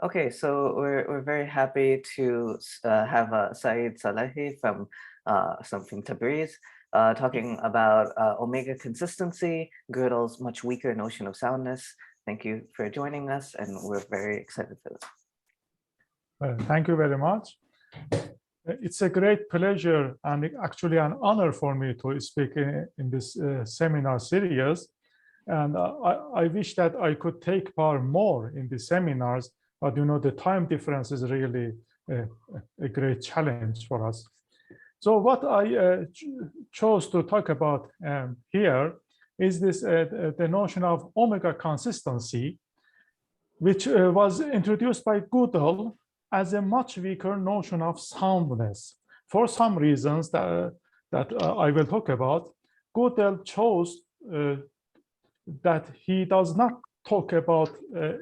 Okay, so we're very happy to have Saeed Salehi from Tabriz talking about omega consistency, Gödel's much weaker notion of soundness. Thank you for joining us, and we're very excited for this. Thank you very much. It's a great pleasure and actually an honor for me to speak in this seminar series. And I wish that I could take part more in the seminars, but the time difference is really a great challenge for us. So what I chose to talk about here is this the notion of omega consistency, which was introduced by Gödel as a much weaker notion of soundness. For some reasons that I will talk about, Gödel chose that he does not talk about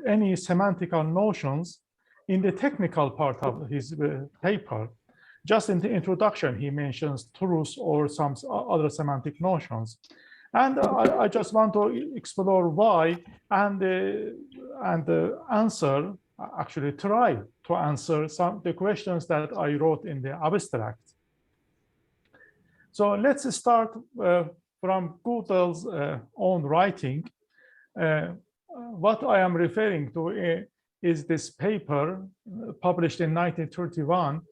any semantical notions in the technical part of his paper. Just in the introduction, he mentions truth or some other semantic notions. And I just want to explore why and answer, actually try to answer the questions that I wrote in the abstract. So let's start from Gödel's own writing. What I am referring to is this paper published in 1931,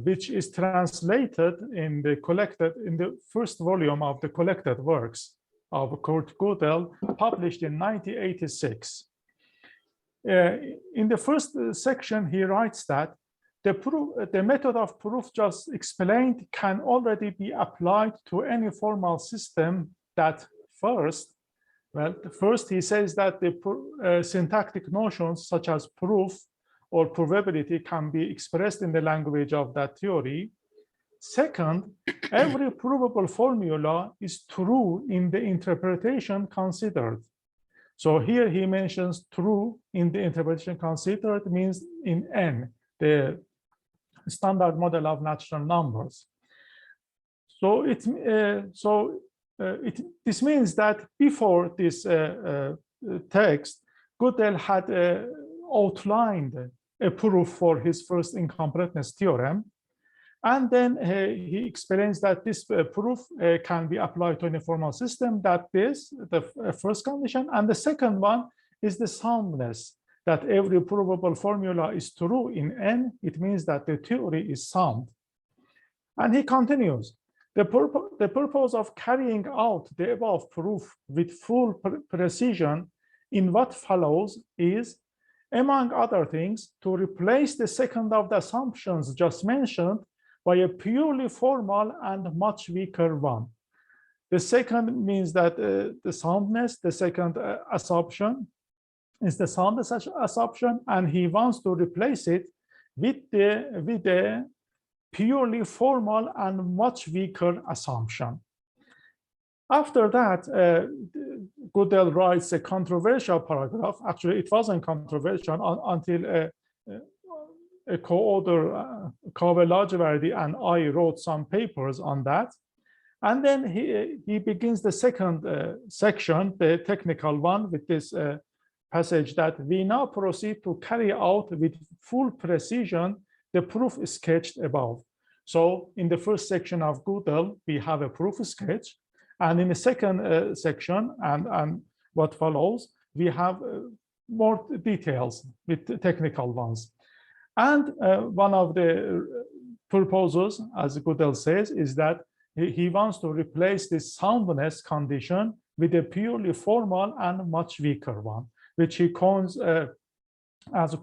which is translated in the first volume of the collected works of Kurt Gödel, published in 1986. In the first section, he writes that the method of proof just explained can already be applied to any formal system that first he says that the syntactic notions such as proof or probability can be expressed in the language of that theory. Second, every provable formula is true in the interpretation considered. So here he mentions true in the interpretation considered means in N, the standard model of natural numbers. So this means that before this text, Gödel had outlined a proof for his first incompleteness theorem. And then he explains that this proof can be applied to any formal system, that is the first condition. And the second one is the soundness, that every provable formula is true in N. It means that the theory is sound. And he continues, the purpose of carrying out the above proof with full precision in what follows is, among other things, to replace the second of the assumptions just mentioned by a purely formal and much weaker one. The second means that the soundness, the second assumption is the soundness assumption, and he wants to replace it with the purely formal and much weaker assumption. After that, Gödel writes a controversial paragraph. Actually, it wasn't controversial until a co-author, Kaveh Lajevardi, and I wrote some papers on that. And then he begins the second section, the technical one, with this passage that we now proceed to carry out with full precision the proof sketched above. So in the first section of Gödel, we have a proof sketch. And in the second section and what follows, we have more details with technical ones. And one of the purposes, as Gdel says, is that he wants to replace this soundness condition with a purely formal and much weaker one, which he calls as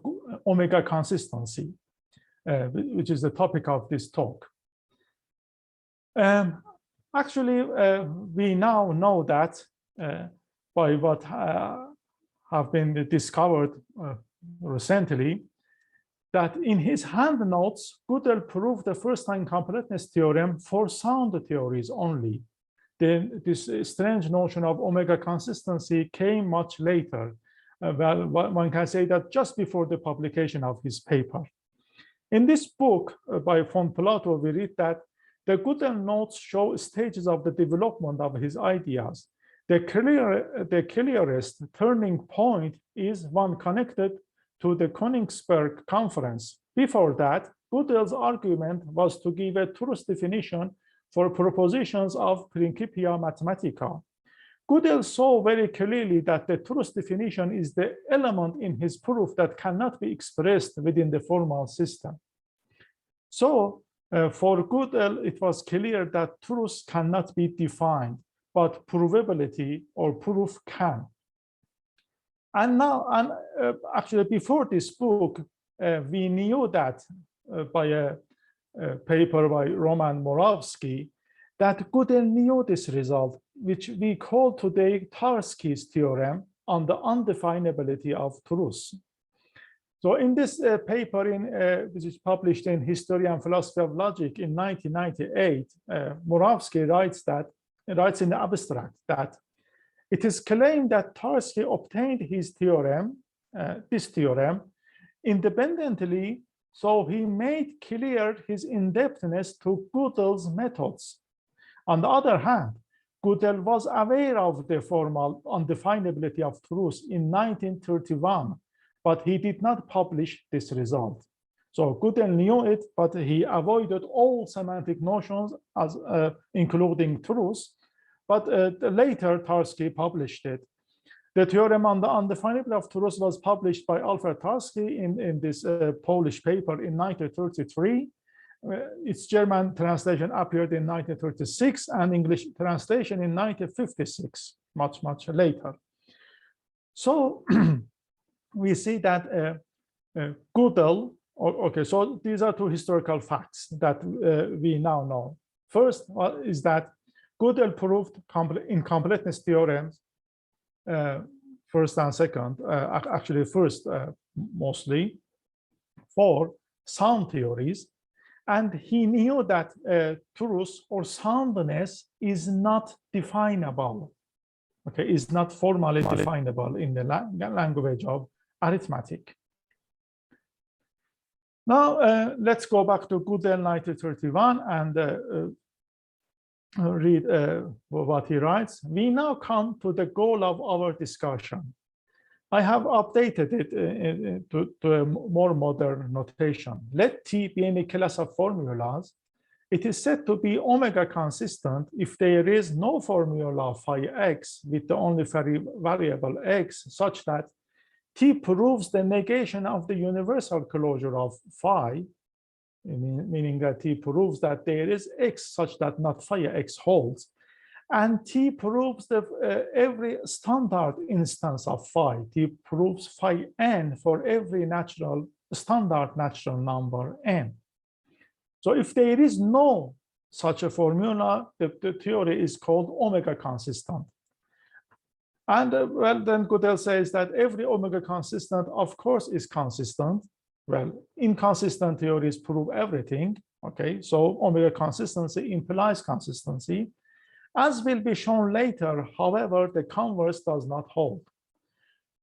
omega consistency, which is the topic of this talk. Actually, we now know that by what have been discovered recently, that in his handnotes, Gödel proved the first-time completeness theorem for sound theories only. This strange notion of omega consistency came much later. Well, one can say that just before the publication of his paper. In this book by von Plato, we read that the Gödel notes show stages of the development of his ideas. The clearest turning point is one connected to the Königsberg conference. Before that, Gödel's argument was to give a truth definition for propositions of Principia Mathematica. Gödel saw very clearly that the truth definition is the element in his proof that cannot be expressed within the formal system. So for Gödel, it was clear that truth cannot be defined, but provability or proof can. And now, actually, before this book, we knew that by a paper by Roman Moravsky, that Gödel knew this result, which we call today Tarski's theorem on the undefinability of truth. So in this paper, which is published in History and Philosophy of Logic in 1998, Moravsky writes in the abstract that it is claimed that Tarski obtained his theorem, this theorem, independently, so he made clear his indebtedness to Gödel's methods. On the other hand, Gödel was aware of the formal undefinability of truth in 1931, but he did not publish this result. So Gödel knew it, but he avoided all semantic notions, as including truth. But later, Tarski published it. The theorem on the undefinability of truth was published by Alfred Tarski in this Polish paper in 1933. Its German translation appeared in 1936 and English translation in 1956, much later. So we see that Gödel, okay, so these are two historical facts that we now know. First is that Gödel proved incompleteness theorems, first and second, actually first mostly, for sound theories. And he knew that truth or soundness is not definable, okay, is not formally definable in the language of arithmetic. Now, let's go back to Gödel 1931 and read what he writes. We now come to the goal of our discussion. I have updated it to a more modern notation. Let T be any class of formulas. It is said to be omega consistent if there is no formula phi x with the only variable x, such that T proves the negation of the universal closure of phi, meaning that T proves that there is x such that not phi x holds. And T proves that every standard instance of phi. T proves phi n for every standard natural number n. So if there is no such a formula, the theory is called omega consistent. And well, then Gödel says that every omega consistent, of course, is consistent. Well, inconsistent theories prove everything. Okay, so omega consistency implies consistency. As will be shown later, however, the converse does not hold.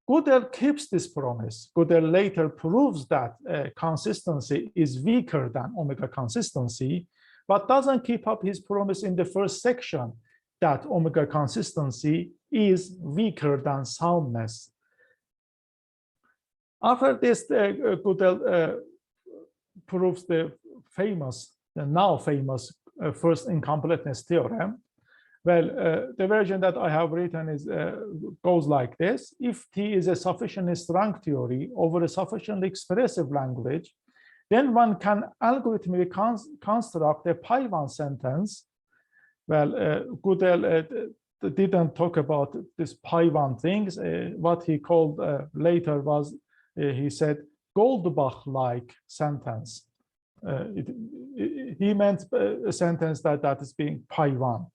Gödel keeps this promise. Gödel later proves that consistency is weaker than omega consistency, but doesn't keep up his promise in the first section that omega consistency is weaker than soundness. After this, Gödel proves the now famous first incompleteness theorem. Well, the version that I have written goes like this. If T is a sufficiently strong theory over a sufficiently expressive language, then one can algorithmically construct a pi1 sentence. Well, Gödel didn't talk about this pi1 things. What he called later was, he said, Goldbach-like sentence. He meant a sentence that is being pi1.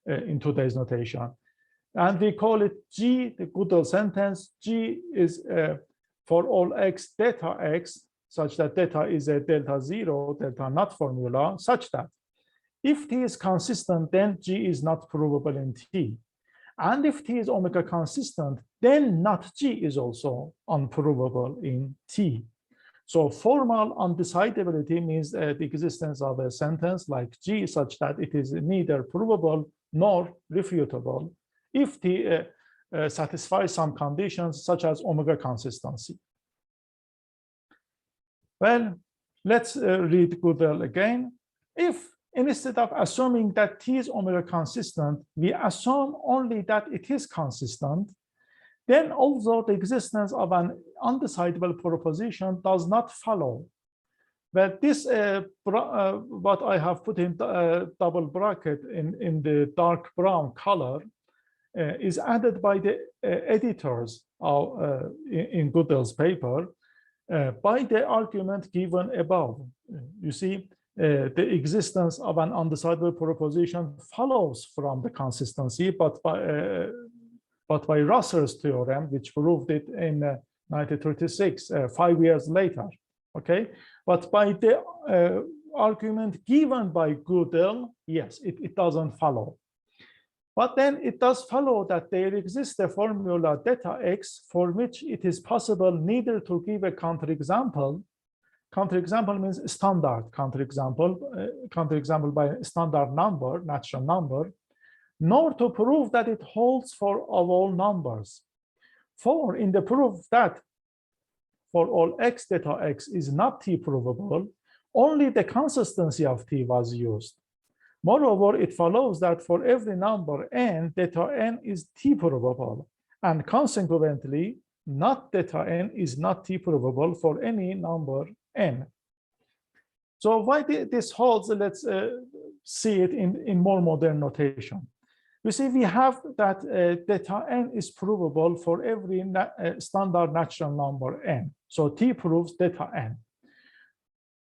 In today's notation. And we call it G, the Gödel sentence. G is for all x, delta x, such that delta is a delta 0, delta not formula, such that if T is consistent, then G is not provable in T. And if T is omega consistent, then not G is also unprovable in T. So formal undecidability means the existence of a sentence like G such that it is neither provable nor refutable if T satisfies some conditions such as omega consistency. Well, let's read Gödel again. If instead of assuming that T is omega consistent, we assume only that it is consistent, then also the existence of an undecidable proposition does not follow. But this, what I have put in double bracket in the dark brown color, is added by the editors in Gödel's paper by the argument given above. You see, the existence of an undecidable proposition follows from the consistency, but by Russell's theorem, which proved it in 1936, 5 years later. Okay, but by the argument given by Gödel, yes, it doesn't follow. But then it does follow that there exists a formula delta x for which it is possible neither to give a counterexample. Counterexample means standard counterexample by standard number, natural number, nor to prove that it holds for all numbers. For in the proof that for all x, delta x is not T provable, only the consistency of T was used. Moreover, it follows that for every number n, delta n is T provable, and consequently, not delta n is not T provable for any number n. So why this holds, let's see it in more modern notation. You see, we have that delta n is provable for every standard natural number n. So T proves delta n.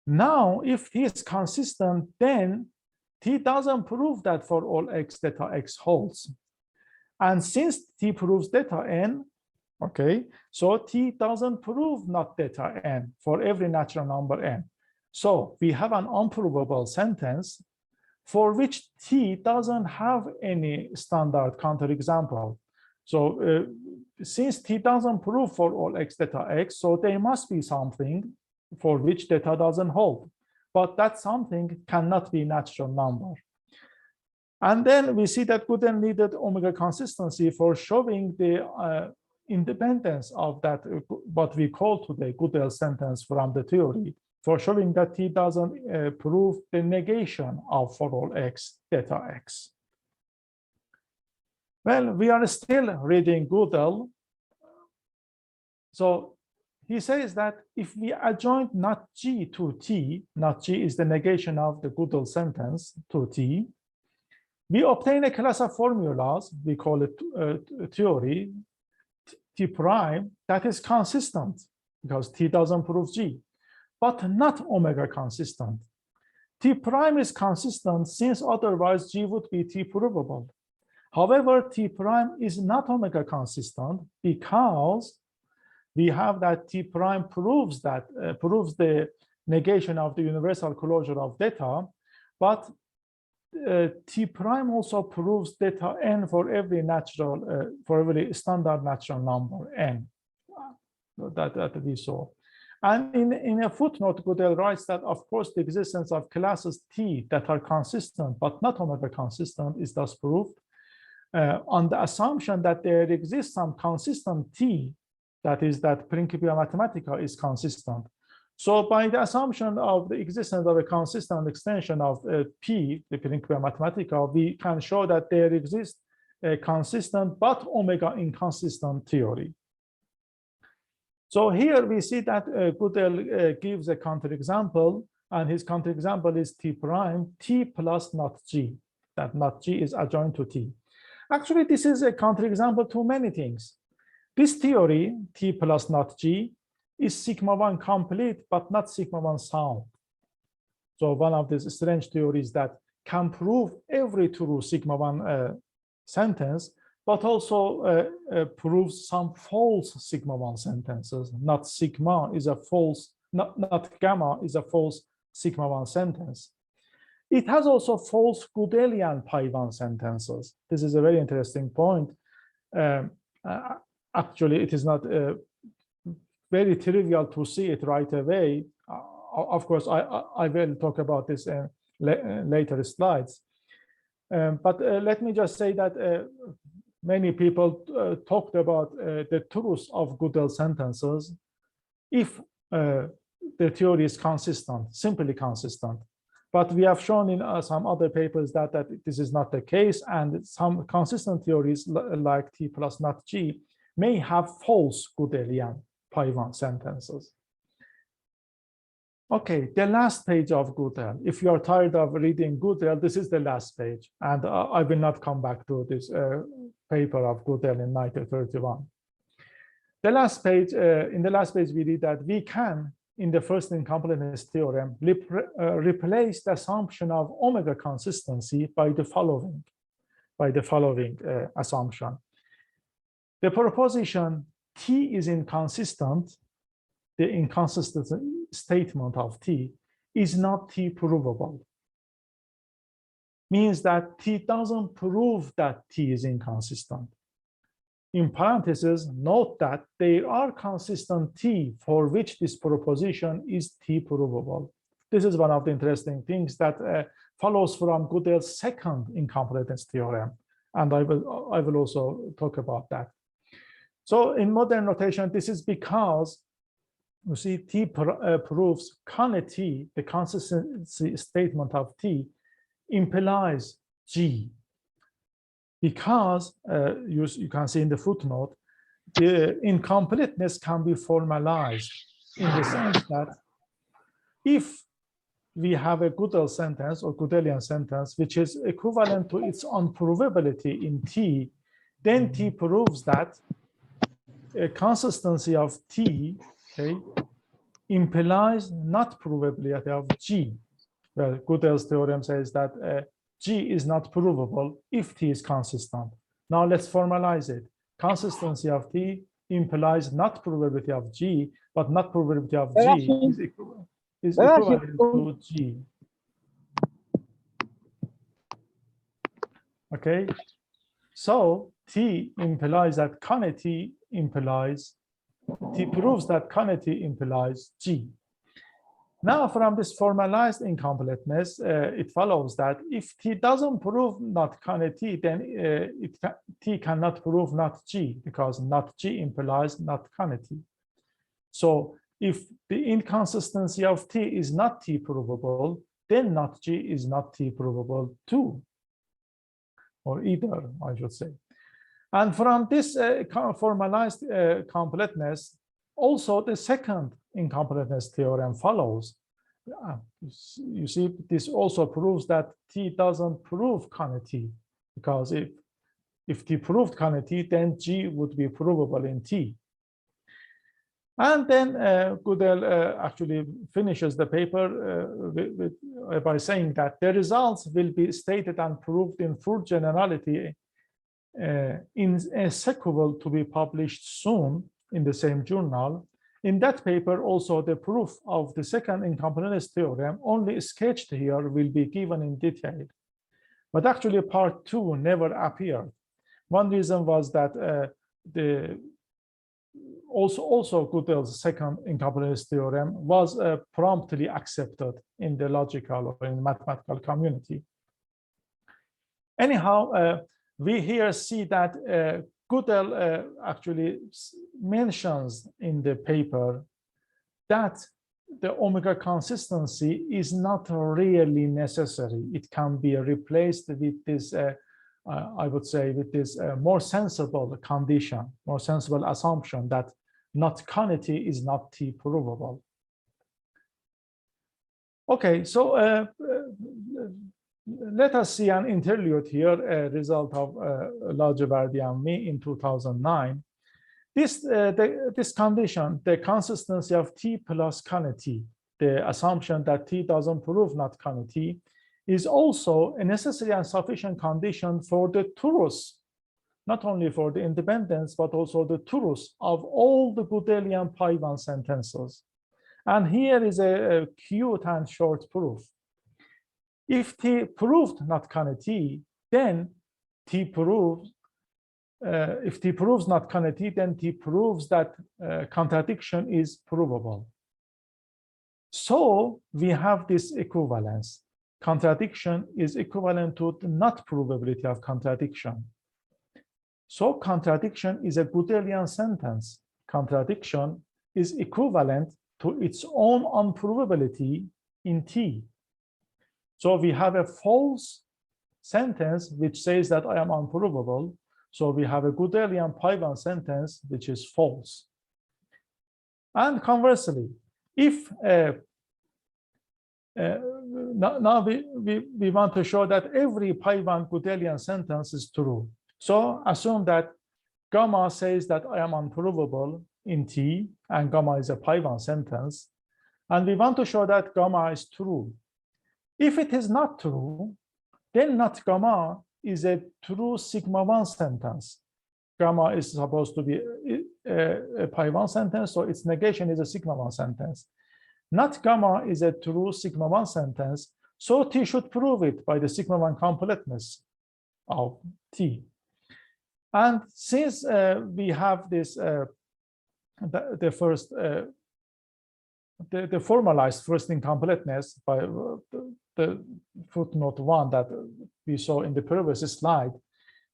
Now, if T is consistent, then T doesn't prove that for all x, delta x holds. And since T proves delta n, okay, so T doesn't prove not delta n for every natural number n. So we have an unprovable sentence for which T doesn't have any standard counterexample. So since T doesn't prove for all x, delta x, so there must be something for which delta doesn't hold. But that something cannot be natural number. And then we see that Gödel needed omega consistency for showing the independence of that, what we call today Gödel sentence from the theory, for showing that T doesn't prove the negation of for all x, delta x. Well, we are still reading Gödel. So he says that if we adjoin not G to T, not G is the negation of the Gödel sentence to T, we obtain a class of formulas, we call it theory, T prime, that is consistent because T doesn't prove G, but not omega consistent. T prime is consistent since otherwise G would be T provable. However, T prime is not omega consistent because we have that T prime proves that proves the negation of the universal closure of delta, but T prime also proves delta n for every natural for every standard natural number n that we saw. And in a footnote, Gödel writes that of course the existence of classes T that are consistent but not omega consistent is thus proved on the assumption that there exists some consistent T, that is that Principia Mathematica is consistent. So by the assumption of the existence of a consistent extension of P, the Principia Mathematica, we can show that there exists a consistent but omega inconsistent theory. So here we see that Gödel gives a counterexample, and his counterexample is T prime, T plus not G, that not G is adjoined to T. Actually, this is a counterexample to many things. This theory, T plus not G, is sigma 1 complete, but not sigma 1 sound. So one of these strange theories that can prove every true sigma 1 sentence, but also proves some false sigma 1 sentences. Not sigma is a false, not gamma is a false sigma 1 sentence. It has also false Gödelian pi 1 sentences. This is a very interesting point. Actually, it is not very trivial to see it right away. Of course, I will talk about this in later slides. But let me just say that many people talked about the truth of Gödel sentences if the theory is consistent, simply consistent. But we have shown in some other papers that this is not the case, and some consistent theories like T plus not G may have false Gödelian pi-1 sentences. Okay, the last page of Gödel. If you are tired of reading Gödel, this is the last page, and I will not come back to this paper of Gödel in 1931. The last page, in the last page, we read that we can, in the first incompleteness theorem, replace the assumption of omega consistency by the following assumption. The proposition T is inconsistent, the inconsistent statement of T is not T provable. Means that T doesn't prove that T is inconsistent. In parentheses, note that there are consistent T for which this proposition is T provable. This is one of the interesting things that follows from Gödel's second incompleteness theorem, and I will also talk about that. So in modern notation, this is because you see T proves CUNY T, the consistency statement of T, implies G. Because you can see in the footnote, the incompleteness can be formalized in the sense that if we have a Gödel sentence or Gödelian sentence, which is equivalent to its unprovability in T, then T proves that a consistency of T, okay, implies not probability of G. Well, Gödel's theorem says that G is not provable if T is consistent. Now let's formalize it. Consistency of T implies not probability of G, but not probability of G is equivalent to G. Okay, so T implies that CUNY T implies, T proves that CUNY T implies G. Now, from this formalized incompleteness, it follows that if T doesn't prove not CUNY T, then T cannot prove not G, because not G implies not CUNY T. So if the inconsistency of T is not T provable, then not G is not T provable too, or either, I should say. And from this formalized completeness, also the second incompleteness theorem follows. You see, this also proves that T doesn't prove CUNY T, because if T proved CUNY T, then G would be provable in T. And then Gödel actually finishes the paper by saying that the results will be stated and proved in full generality in a sequel to be published soon in the same journal. In that paper, also the proof of the second incompleteness theorem, only sketched here, will be given in detail. But actually, part 2 never appeared. One reason was that also Gödel's second incompleteness theorem was promptly accepted in the logical or in mathematical community. Anyhow, we here see that Gödel actually mentions in the paper that the omega consistency is not really necessary. It can be replaced with this, I would say, with this more sensible condition, more sensible assumption that not CUNY T is not T provable. Okay, so let us see an interlude here, a result of Lajevardi and me in 2009. This condition, the consistency of T plus CUNY T, the assumption that T doesn't prove not CUNY T, is also a necessary and sufficient condition for the torus, not only for the independence, but also the torus of all the Gödelian pi-1 sentences. And here is a cute and short proof. If T proved not CUNY T, then T proves, if T proves not CUNY T, then T proves that contradiction is provable. So we have this equivalence. Contradiction is equivalent to the not probability of contradiction. So contradiction is a Gödelian sentence. Contradiction is equivalent to its own unprovability in T. So we have a false sentence which says that I am unprovable. So we have a Gödelian pi-1 sentence which is false. And conversely, if now we want to show that every pi-1 Gödelian sentence is true. So assume that gamma says that I am unprovable in T, and gamma is a pi-1 sentence. And we want to show that gamma is true. If it is not true, then not gamma is a true sigma-1 sentence. Gamma is supposed to be a pi-1 sentence, so its negation is a sigma-1 sentence. Not gamma is a true sigma-1 sentence, so T should prove it by the sigma-1 completeness of T. And since we have this, the formalized first incompleteness by the footnote 1 that we saw in the previous slide,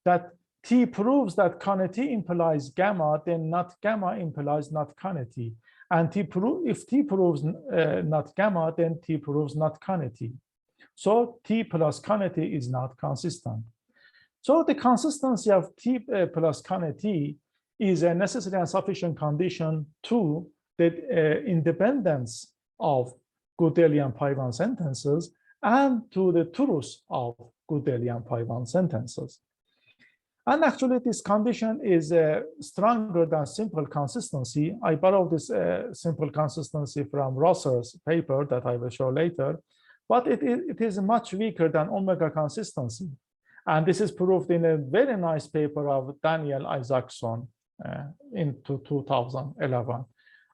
that T proves that CUNY T implies gamma, then not gamma implies not CUNY T. And if T proves not gamma, then T proves not CUNY T. So T plus CUNY T is not consistent. So the consistency of T plus CUNY T is a necessary and sufficient condition to the independence of Gödelian pi-1 sentences and to the truth of Gödelian pi-1 sentences. And actually, this condition is stronger than simple consistency. I borrowed this simple consistency from Rosser's paper that I will show later, but it is much weaker than omega consistency. And this is proved in a very nice paper of Daniel Isaacson in 2011.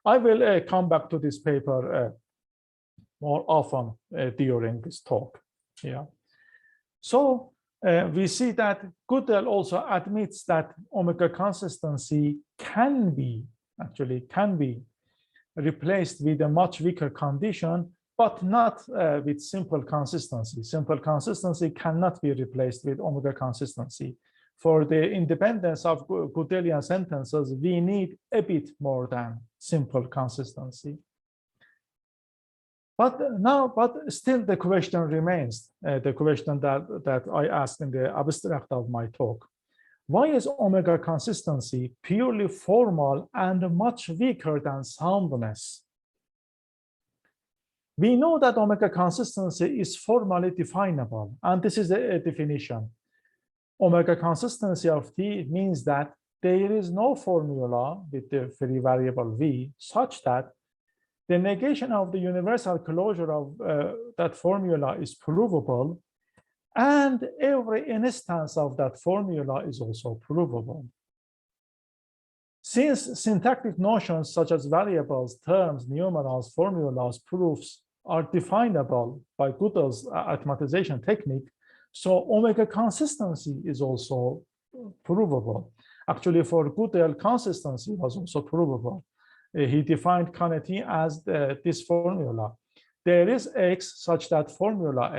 I will come back to this paper more often during this talk. Yeah. So we see that Gödel also admits that omega consistency can be replaced with a much weaker condition, but not with simple consistency. Simple consistency cannot be replaced with omega consistency. For the independence of Gödelian sentences, we need a bit more than simple consistency. But still the question remains, the question that I asked in the abstract of my talk. Why is omega consistency purely formal and much weaker than soundness? We know that omega consistency is formally definable, and this is the definition. Omega consistency of T means that there is no formula with the free variable V such that the negation of the universal closure of that formula is provable, and every instance of that formula is also provable. Since syntactic notions such as variables, terms, numerals, formulas, proofs are definable by Gödel's arithmetization technique, so omega consistency is also provable. Actually, for Gödel, consistency was also provable. He defined CUNY T as this formula. There is X such that formula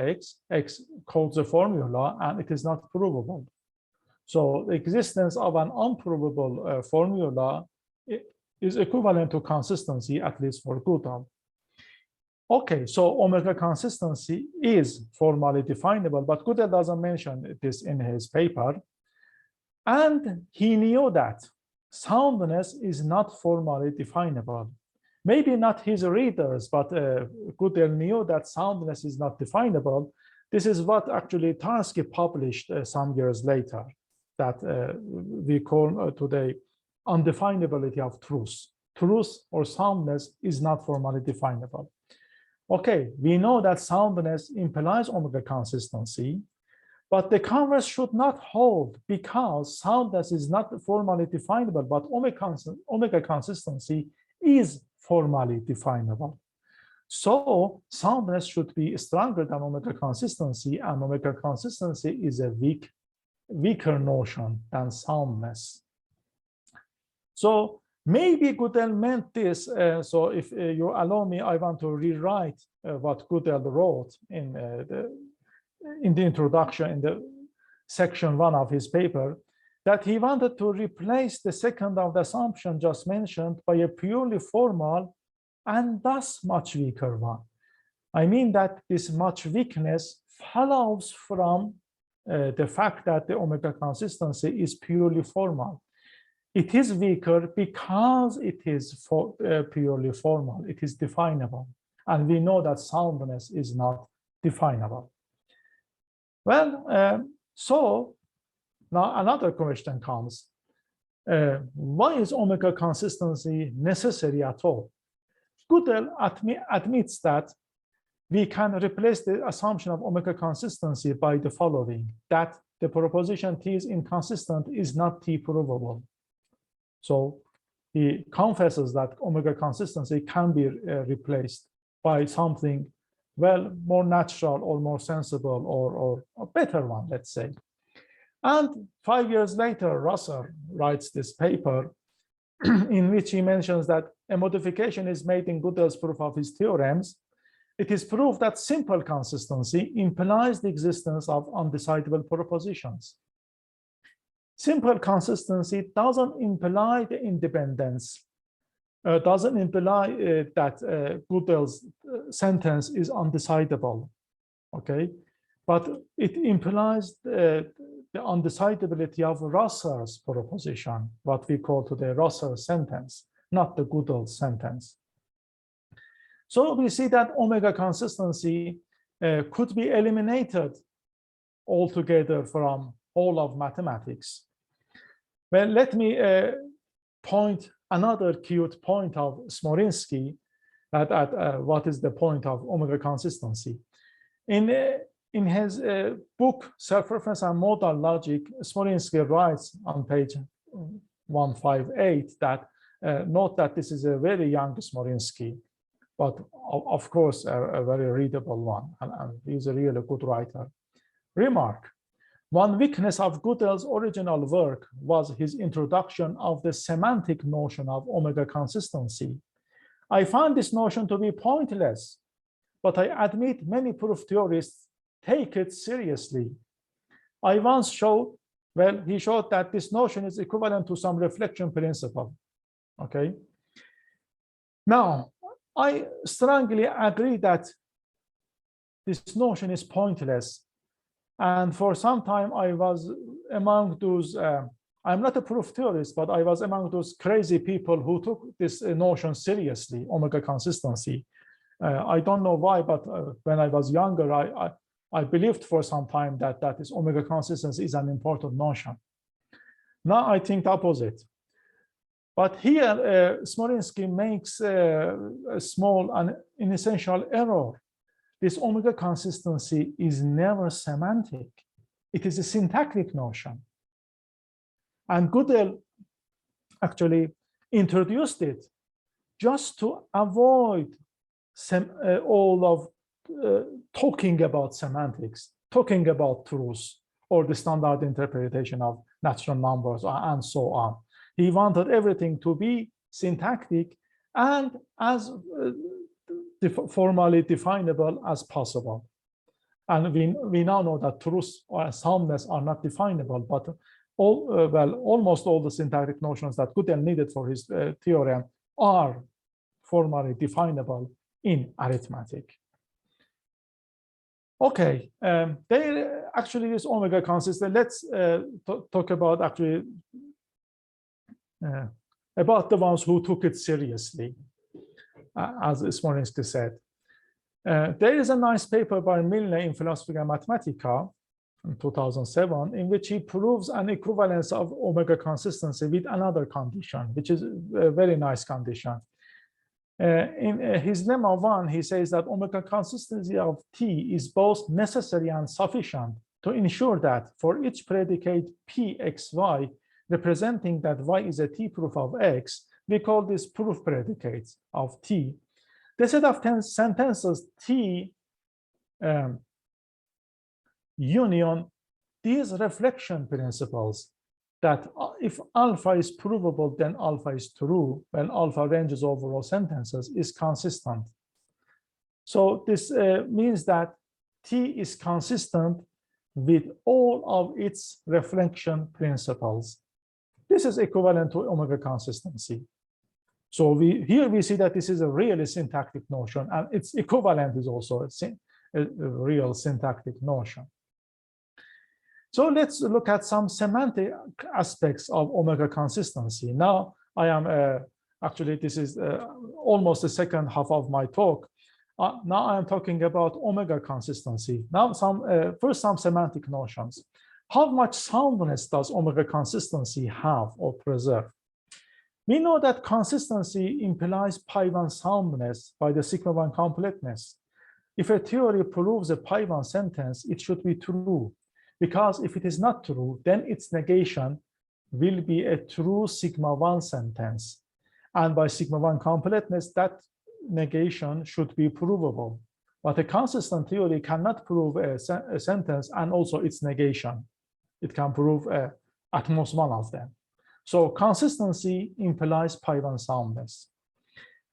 X codes a formula, and it is not provable. So the existence of an unprovable formula is equivalent to consistency, at least for Gödel. Okay, so omega consistency is formally definable, but Gödel doesn't mention this in his paper. And he knew that soundness is not formally definable. Maybe not his readers, but Gödel knew that soundness is not definable. This is what actually Tarski published some years later, that we call today undefinability of truth. Truth or soundness is not formally definable. Okay, we know that soundness implies omega consistency, but the converse should not hold because soundness is not formally definable, but omega consistency is formally definable. So soundness should be stronger than omega consistency, and omega consistency is a weaker notion than soundness. So maybe Gödel meant this. So if you allow me, I want to rewrite what Gödel wrote in the introduction, in the section 1 of his paper, that he wanted to replace the second of the assumption just mentioned by a purely formal and thus much weaker one. I mean that this much weakness follows from the fact that the omega consistency is purely formal. It is weaker because it is purely formal. It is definable. And we know that soundness is not definable. Well, so now another question comes. Why is omega consistency necessary at all? Gödel admits that we can replace the assumption of omega consistency by the following, that the proposition T is inconsistent is not T provable. So he confesses that omega consistency can be replaced by something, well, more natural or more sensible or a better one, let's say. And 5 years later, Russell writes this paper in which he mentions that a modification is made in Gödel's proof of his theorems. It is proved that simple consistency implies the existence of undecidable propositions. Simple consistency doesn't imply the independence, doesn't imply that Gödel's sentence is undecidable, okay? But it implies the undecidability of Russell's proposition, what we call today Russell sentence, not the Gödel sentence. So we see that omega consistency could be eliminated altogether from all of mathematics. Well, let me point another cute point of Smorinsky at what is the point of omega consistency. In his book, Self-Reference and Modal Logic, Smorinsky writes on page 158 that, note that this is a very young Smorinsky, but of course, a very readable one, and he's a really good writer. Remark, one weakness of Gödel's original work was his introduction of the semantic notion of omega consistency. I find this notion to be pointless, but I admit many proof theorists take it seriously. I once showed, well, he showed that this notion is equivalent to some reflection principle, okay? Now, I strongly agree that this notion is pointless. And for some time, I was among those, I'm not a proof theorist, but I was among those crazy people who took this notion seriously, omega consistency. I don't know why, but when I was younger, I believed for some time that this omega consistency is an important notion. Now I think the opposite. But here, Smorinsky makes a small and inessential error. This omega consistency is never semantic. It is a syntactic notion. And Gödel actually introduced it just to avoid all of talking about semantics, talking about truth, or the standard interpretation of natural numbers, and so on. He wanted everything to be syntactic and as formally definable as possible. And we now know that truth or soundness are not definable, but almost all the syntactic notions that Gödel needed for his theorem are formally definable in arithmetic. Okay, actually this omega consistent. Let's talk about actually about the ones who took it seriously, as Smorinsky said. There is a nice paper by Milne in Philosophica Mathematica in 2007, in which he proves an equivalence of omega consistency with another condition, which is a very nice condition. In his lemma 1, he says that omega consistency of T is both necessary and sufficient to ensure that for each predicate Pxy, representing that y is a T proof of X, we call this proof predicates of T. The set of 10 sentences T union these reflection principles that if alpha is provable, then alpha is true when alpha ranges over all sentences is consistent. So this means that T is consistent with all of its reflection principles. This is equivalent to omega consistency. So here we see that this is a really syntactic notion, and its equivalent is also a real syntactic notion. So let's look at some semantic aspects of omega consistency. Now I am actually, this is almost the second half of my talk. Now I am talking about omega consistency. Now first some semantic notions. How much soundness does omega consistency have or preserve? We know that consistency implies pi1 soundness by the sigma 1 completeness. If a theory proves a pi1 sentence, it should be true, because if it is not true, then its negation will be a true sigma 1 sentence. And by sigma 1 completeness, that negation should be provable. But a consistent theory cannot prove a sentence and also its negation. It can prove at most one of them. So consistency implies pi1 soundness.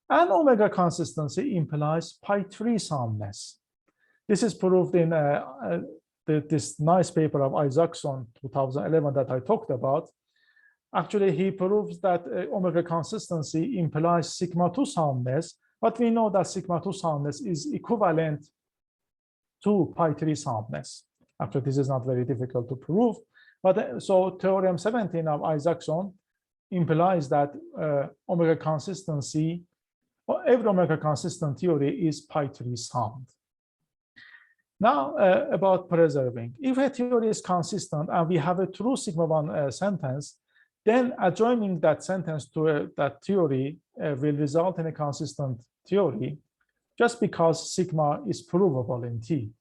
And omega consistency implies pi3 soundness. This is proved in this nice paper of Isaacson 2011 that I talked about. Actually, he proves that omega consistency implies sigma 2 soundness, but we know that sigma 2 soundness is equivalent to pi3 soundness. Actually, this is not very difficult to prove. But so theorem 17 of Isaacson implies that omega consistency, or every omega consistent theory is pi3 sound. Now about preserving. If a theory is consistent and we have a true sigma 1 sentence, then adjoining that sentence to that theory will result in a consistent theory, just because sigma is provable in T.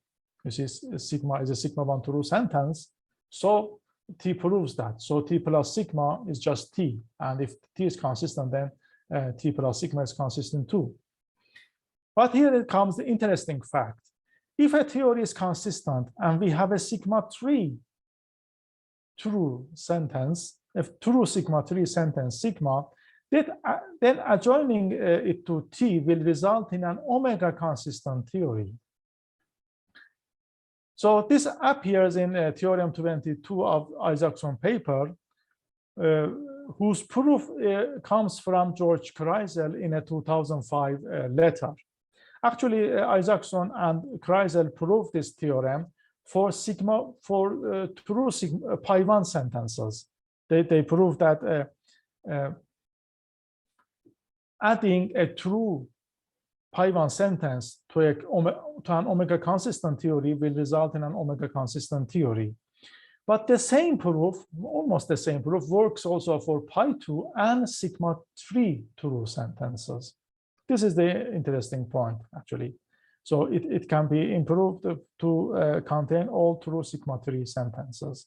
This is sigma is a sigma 1 true sentence, so T proves that. So T plus sigma is just T, and if T is consistent, then T plus sigma is consistent too. But here comes the interesting fact. If a theory is consistent and we have a sigma 3 true sentence, a true sigma 3 sentence sigma, then adjoining it to T will result in an omega consistent theory. So this appears in theorem 22 of Isaacson paper, whose proof comes from George Kreisel in a 2005 letter. Actually, Isaacson and Kreisel proved this theorem for true sigma pi1 sentences. They proved that adding a true pi1 sentence to an omega consistent theory will result in an omega consistent theory. But the same proof, almost the same proof, works also for pi2 and sigma 3 true sentences. This is the interesting point, actually. So it can be improved to contain all true sigma 3 sentences.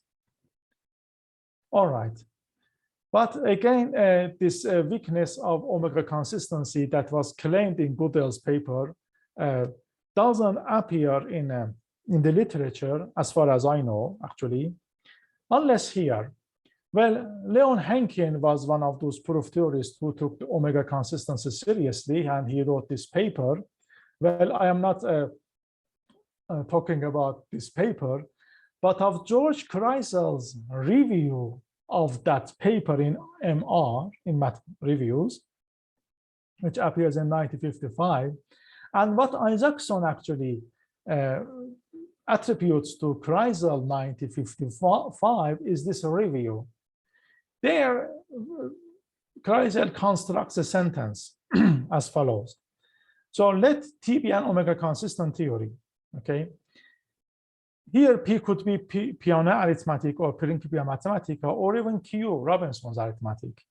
All right. But again, this weakness of omega consistency that was claimed in Gödel's paper doesn't appear in the literature, as far as I know, actually, unless here. Well, Leon Henkin was one of those proof theorists who took the omega consistency seriously, and he wrote this paper. Well, I am not talking about this paper, but of George Kreisel's review of that paper in MR, in Math Reviews, which appears in 1955. And what Isaacson actually attributes to Kreisel 1955 is this review. There, Kreisel constructs a sentence as follows. So let T be an omega consistent theory, okay? Here, P could be Peano arithmetic or Principia mathematica, or even Q, Robinson's arithmetic.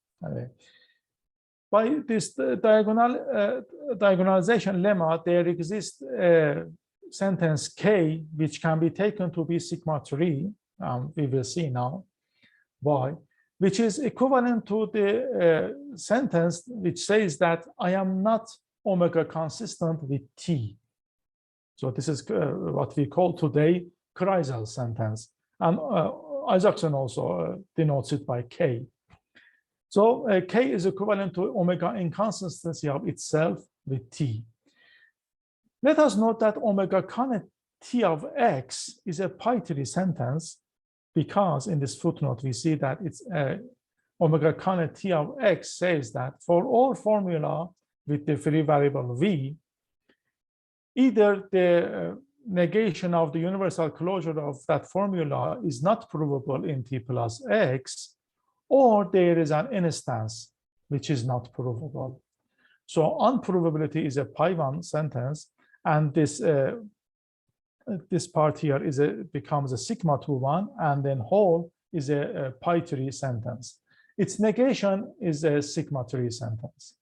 By this diagonalization lemma, there exists a sentence K, which can be taken to be sigma 3. We will see now why, which is equivalent to the sentence which says that I am not omega consistent with T. So this is what we call today Kreisel sentence, and Isaacson also denotes it by K. So K is equivalent to omega inconsistency of itself with T. Let us note that omega con T of X is a pi3 sentence, because in this footnote we see that it's omega con t of x says that for all formula with the free variable v, either the negation of the universal closure of that formula is not provable in t plus x, or there is an instance which is not provable. So unprovability is a pi1 sentence, and this part here is becomes a sigma 2 one, and then whole is a pi3 sentence. Its negation is a sigma 3 sentence.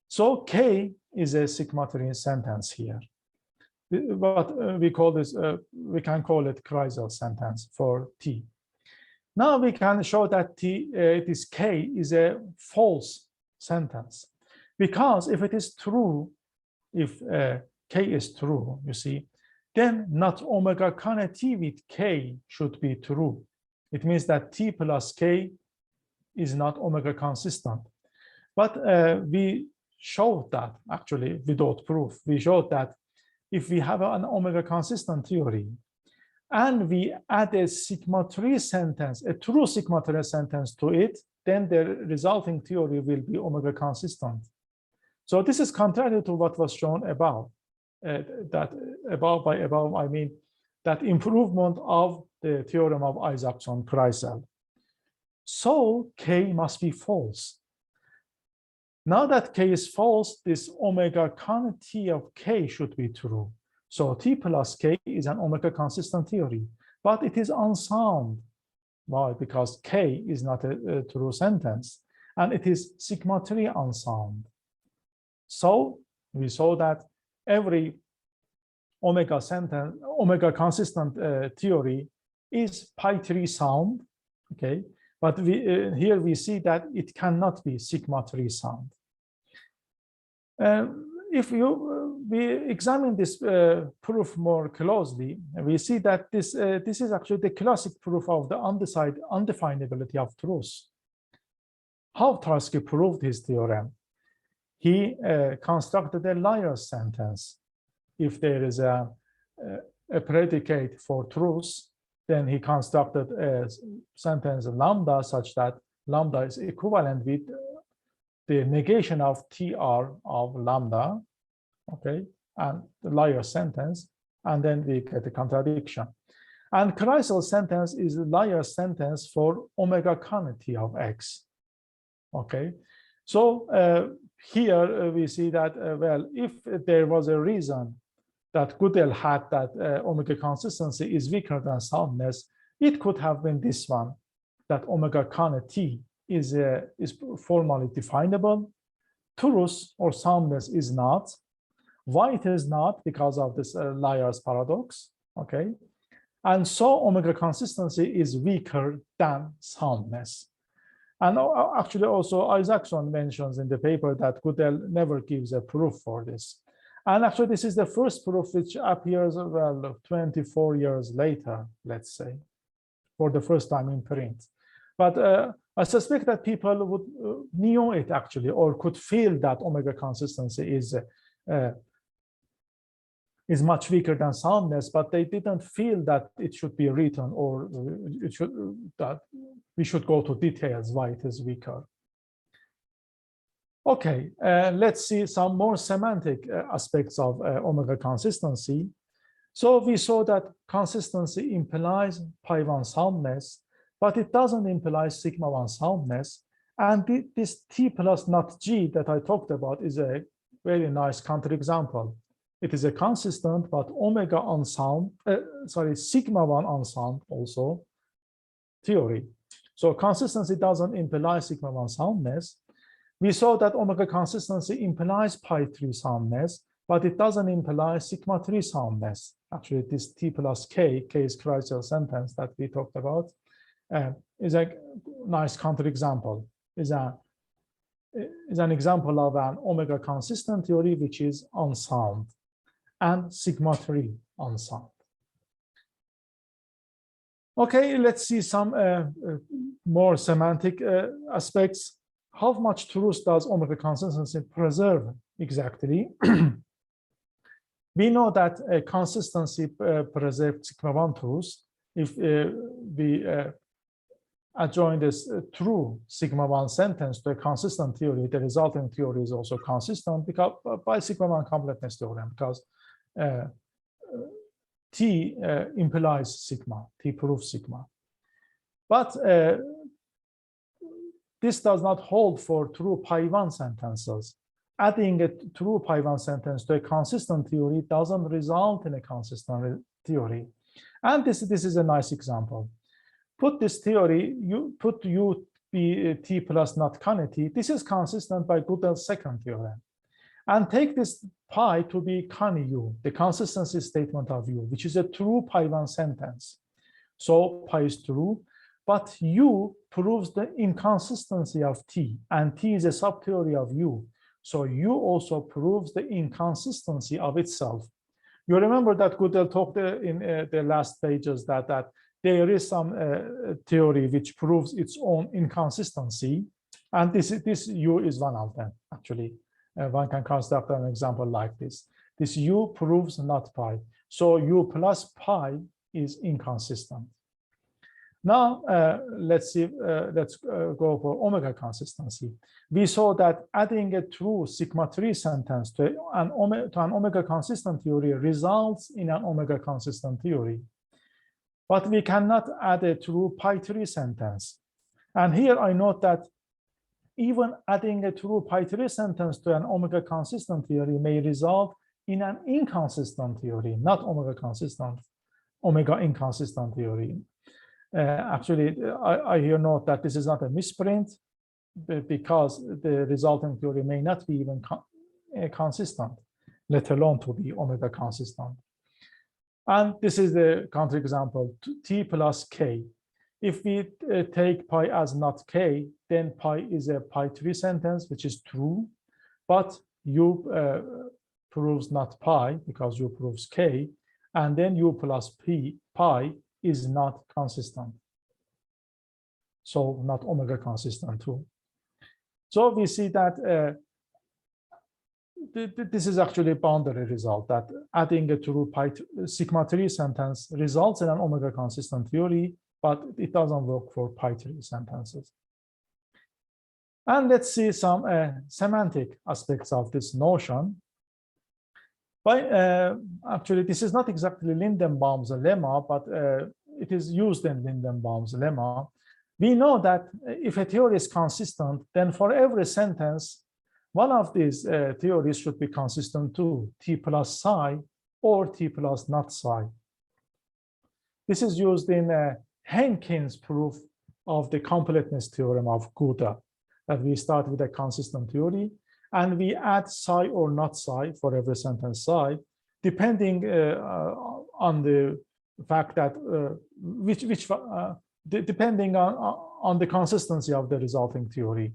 So K is a sigma 3 sentence here. But we call this, we can call it Kreisel sentence for T. Now we can show that this K is a false sentence, because if it is true, if K is true, you see, then not omega con T with K should be true. It means that T plus K is not omega consistent. But we showed that, actually, without proof, we showed that if we have an omega consistent theory, and we add a sigma 3 sentence, a true sigma 3 sentence to it, then the resulting theory will be omega consistent. So this is contrary to what was shown above. That above, I mean that improvement of the theorem of Isaacson-Kreisel. So K must be false. Now that K is false, this omega con T of K should be true. So T plus K is an omega consistent theory, but it is unsound. Why? Because K is not a true sentence, and it is sigma 3 unsound. So we saw that every omega consistent theory is pi3 sound, okay? But here we see that it cannot be sigma 3 sound. If we examine this proof more closely, we see that this is actually the classic proof of the undefinability of truth. How Tarski proved his theorem? He constructed a liar sentence. If there is a predicate for truth, then he constructed a sentence lambda such that lambda is equivalent with the negation of TR of lambda, okay, and the liar sentence, and then we get a contradiction. And Kreisel sentence is a liar sentence for omega con T of x, okay. So here we see that, well, if there was a reason that Gödel had that omega consistency is weaker than soundness, it could have been this one, that omega con T is formally definable. Truth or soundness is not. Why it is not? Because of this liar's paradox, okay? And so omega consistency is weaker than soundness. And actually also Isaacson mentions in the paper that Gdel never gives a proof for this. And actually this is the first proof which appears, well, 24 years later, let's say, for the first time in print. But I suspect that people would knew it actually, or could feel that omega consistency is much weaker than soundness, but they didn't feel that it should be written, or that we should go to details why it is weaker. Okay, let's see some more semantic aspects of omega consistency. So we saw that consistency implies pi1 soundness, but it doesn't imply sigma 1 soundness. And this T plus not G that I talked about is a very nice counterexample. It is a consistent, but omega unsound, sigma 1 unsound also theory. So consistency doesn't imply sigma 1 soundness. We saw that omega consistency implies pi3 soundness, but it doesn't imply sigma 3 soundness. Actually, this T plus K is Kreisel sentence that we talked about, is a nice counterexample. Is an example of an omega consistent theory which is unsound, and sigma 3 unsound. Okay, let's see some more semantic aspects. How much truth does omega consistency preserve exactly? We know that consistency preserves sigma 1 truth if we adjoin this true sigma 1 sentence to a consistent theory, the resulting theory is also consistent because by sigma 1 completeness theorem, because T implies sigma, T proves sigma. But this does not hold for true pi1 sentences. Adding a true pi1 sentence to a consistent theory doesn't result in a consistent theory. And this is a nice example. Put this theory, you put U be T plus not CUNY T. This is consistent by Gödel's second theorem. And take this pi to be CUNY U, the consistency statement of U, which is a true pi1 sentence. So pi is true, but U proves the inconsistency of T, and T is a subtheory of U. So U also proves the inconsistency of itself. You remember that Gödel talked in the last pages that there is some theory which proves its own inconsistency, and this U is one of them. Actually, one can construct an example like this. This U proves not pi, so U plus pi is inconsistent. Now let's go for omega consistency. We saw that adding a true sigma 3 sentence to an omega consistent theory results in an omega consistent theory. But we cannot add a true pi 3 sentence. And here I note that even adding a true pi 3 sentence to an omega consistent theory may result in an inconsistent theory, not omega consistent, omega inconsistent theory. Actually, I here note that this is not a misprint because the resulting theory may not be even consistent, let alone to be omega consistent. And this is the counterexample, T plus K. If we take pi as not K, then pi is a pi 3 sentence, which is true, but U proves not pi because U proves K, and then U plus pi is not consistent. So not omega consistent too. So we see that this is actually a boundary result, that adding a true pi sigma 3 sentence results in an omega consistent theory, but it doesn't work for pi 3 sentences. And let's see some semantic aspects of this notion. Actually, this is not exactly Lindenbaum's lemma, but it is used in Lindenbaum's lemma. We know that if a theory is consistent, then for every sentence, one of these theories should be consistent to T plus psi or T plus not psi. This is used in Henkin's proof of the completeness theorem of Gödel, that we start with a consistent theory and we add psi or not psi for every sentence psi, depending on the fact that depending on the consistency of the resulting theory.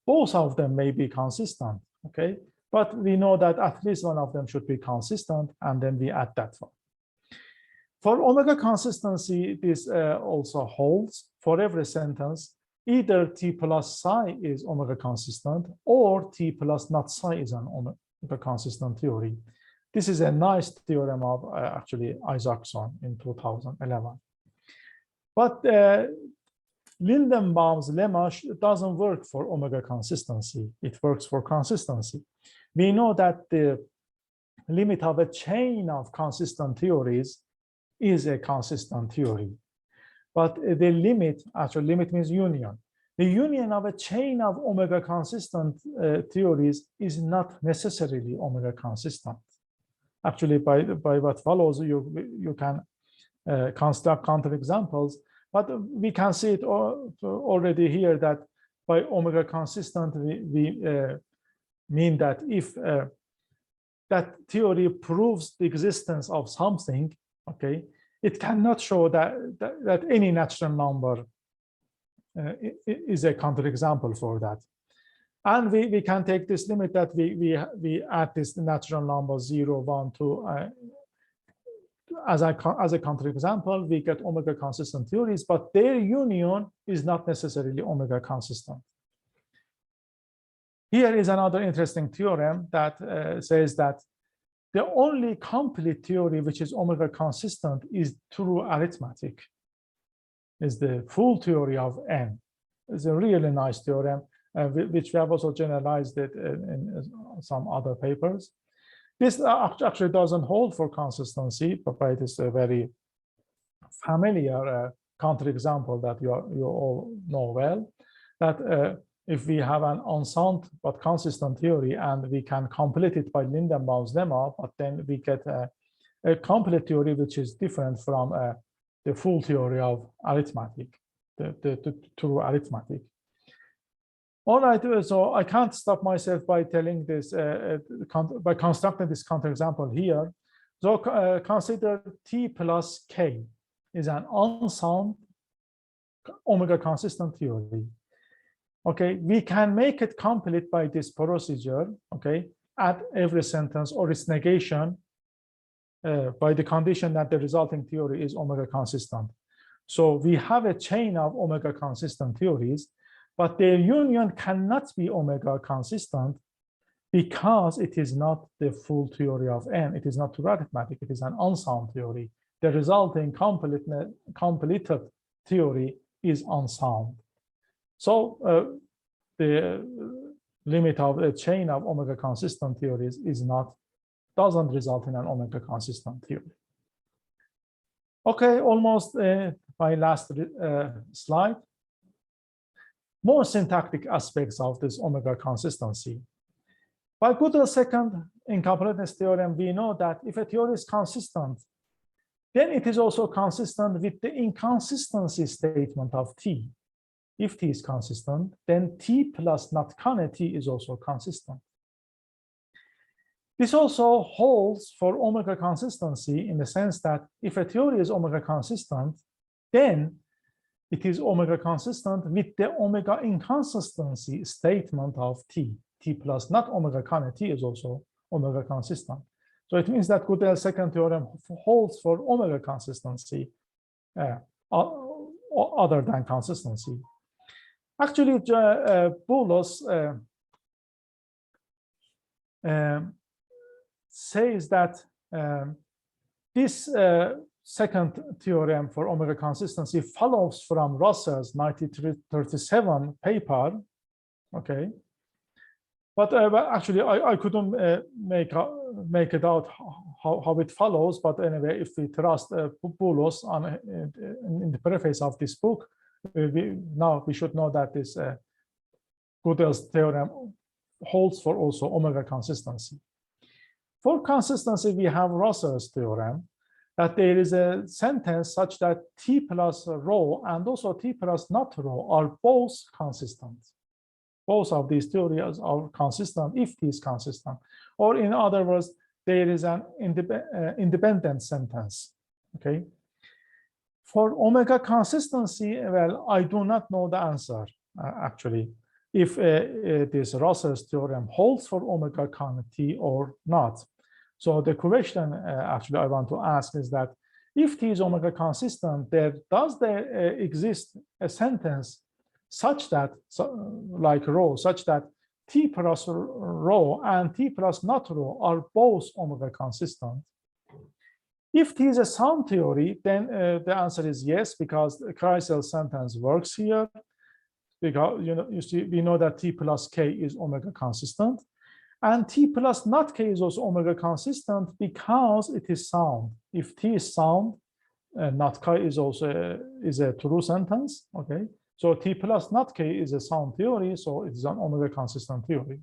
Both of them may be consistent, okay? But we know that at least one of them should be consistent, and then we add that one. For omega consistency, this also holds for every sentence. Either T plus psi is omega consistent or T plus not psi is an omega consistent theory. This is a nice theorem of actually Isaacson in 2011. But Lindenbaum's lemma doesn't work for omega consistency. It works for consistency. We know that the limit of a chain of consistent theories is a consistent theory. But the limit, actually limit means union. The union of a chain of omega consistent theories is not necessarily omega consistent. Actually, by what follows, you can construct counterexamples, but we can see it already here that by omega consistent, we mean that if that theory proves the existence of something, okay, it cannot show that any natural number is a counterexample for that. And we can take this limit that we add this natural number 0, 1, 2 as a counterexample, we get omega consistent theories, but their union is not necessarily omega consistent. Here is another interesting theorem that says that the only complete theory which is omega consistent is true arithmetic. is the full theory of n. It's a really nice theorem, which we have also generalized it in some other papers. This actually doesn't hold for consistency, but it is a very familiar counterexample that you all know well, that if we have an unsound but consistent theory and we can complete it by Lindenbaum's lemma, but then we get a complete theory which is different from the full theory of arithmetic, the true arithmetic. All right, so I can't stop myself by telling this, by constructing this counterexample here. So consider T plus K is an unsound omega consistent theory. Okay, we can make it complete by this procedure, okay, at every sentence or its negation by the condition that the resulting theory is omega consistent. So we have a chain of omega consistent theories, but their union cannot be omega consistent because it is not the full theory of n. It is not true arithmetic. It is an unsound theory. The resulting completed theory is unsound. So the limit of a chain of omega consistent theories doesn't result in an omega consistent theory. Okay, almost my last slide. More syntactic aspects of this omega consistency. By Gödel's second incompleteness theorem, we know that if a theory is consistent, then it is also consistent with the inconsistency statement of T. If T is consistent, then T plus not con T is also consistent. This also holds for omega consistency in the sense that if a theory is omega consistent, then it is omega consistent with the omega inconsistency statement of T. T plus not omega con T is also omega consistent. So it means that Gödel's second theorem holds for omega consistency other than consistency. Actually, Boulos says that this second theorem for omega consistency follows from Russell's 1937 paper, okay? But actually, I couldn't make it out how it follows. But anyway, if we trust Boulos in the preface of this book, now we should know that this Gödel's theorem holds for also omega consistency. For consistency, we have Russell's theorem that there is a sentence such that T plus rho and also T plus not rho are both consistent. Both of these theories are consistent if T is consistent. Or in other words, there is an independent sentence, okay? For omega consistency, well, I do not know the answer, actually, if this Russell's theorem holds for omega con T or not. So the question actually I want to ask is that if T is omega consistent, does there exist a sentence such that, like rho, such that T plus rho and T plus not rho are both omega consistent? If T is a sound theory, then the answer is yes, because the Kreisel sentence works here. Because we know that T plus K is omega consistent, and T plus not K is also omega consistent because it is sound. If T is sound, not K is also a true sentence. Okay, so T plus not K is a sound theory, so it is an omega consistent theory.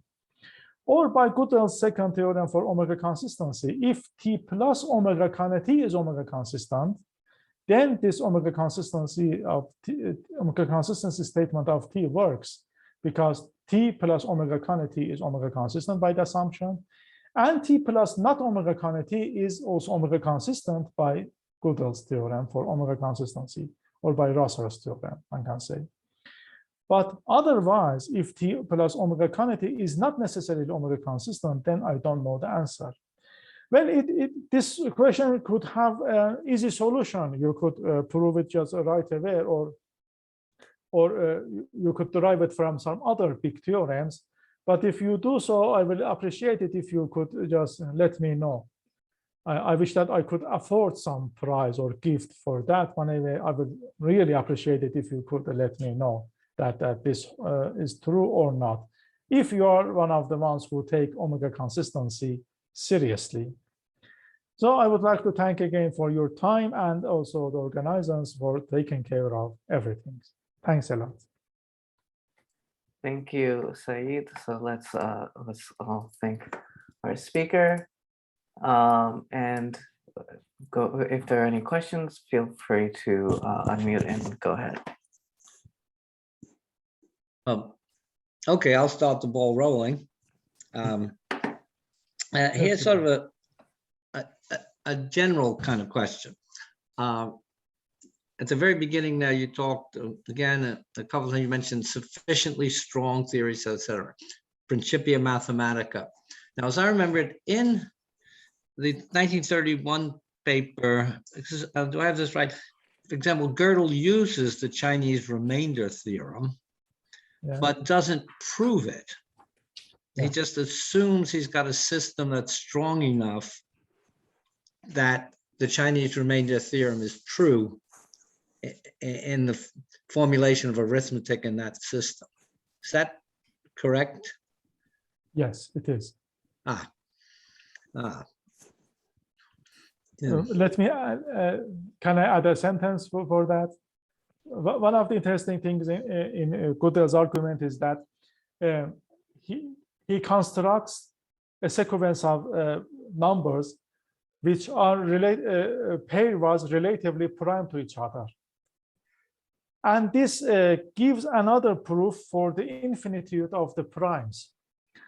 Or by Gödel's second theorem for omega consistency, if T plus omega con T is omega consistent, then this omega consistency statement of T works, because T plus omega con T is omega consistent by the assumption, and T plus not omega con T is also omega consistent by Gödel's theorem for omega consistency, or by Russell's theorem, one can say. But otherwise, if T plus omega con T is not necessarily omega consistent, then I don't know the answer. Well, this question could have an easy solution. You could prove it just right away, or you could derive it from some other big theorems. But if you do so, I will appreciate it if you could just let me know. I wish that I could afford some prize or gift for that one. I would really appreciate it if you could let me know that this is true or not. If you are one of the ones who take omega consistency seriously. So I would like to thank again for your time and also the organizers for taking care of everything. Thanks a lot. Thank you, Saeed. So let's all thank our speaker. And go, if there are any questions, feel free to unmute and go ahead. Okay, I'll start the ball rolling. Here's sort of a general kind of question. At the very beginning there, you talked, again, a couple of things you mentioned, sufficiently strong theories, etc. Principia Mathematica. Now, as I remember it, in the 1931 paper, do I have this right? For example, Gödel uses the Chinese remainder theorem, but doesn't prove it. He just assumes he's got a system that's strong enough that the Chinese remainder theorem is true in the formulation of arithmetic in that system. Is that correct? Yes, it is. Yeah. Let me, can I add a sentence for that? One of the interesting things in Gdel's argument is that he constructs a sequence of numbers which are pairwise relatively prime to each other. And this gives another proof for the infinitude of the primes.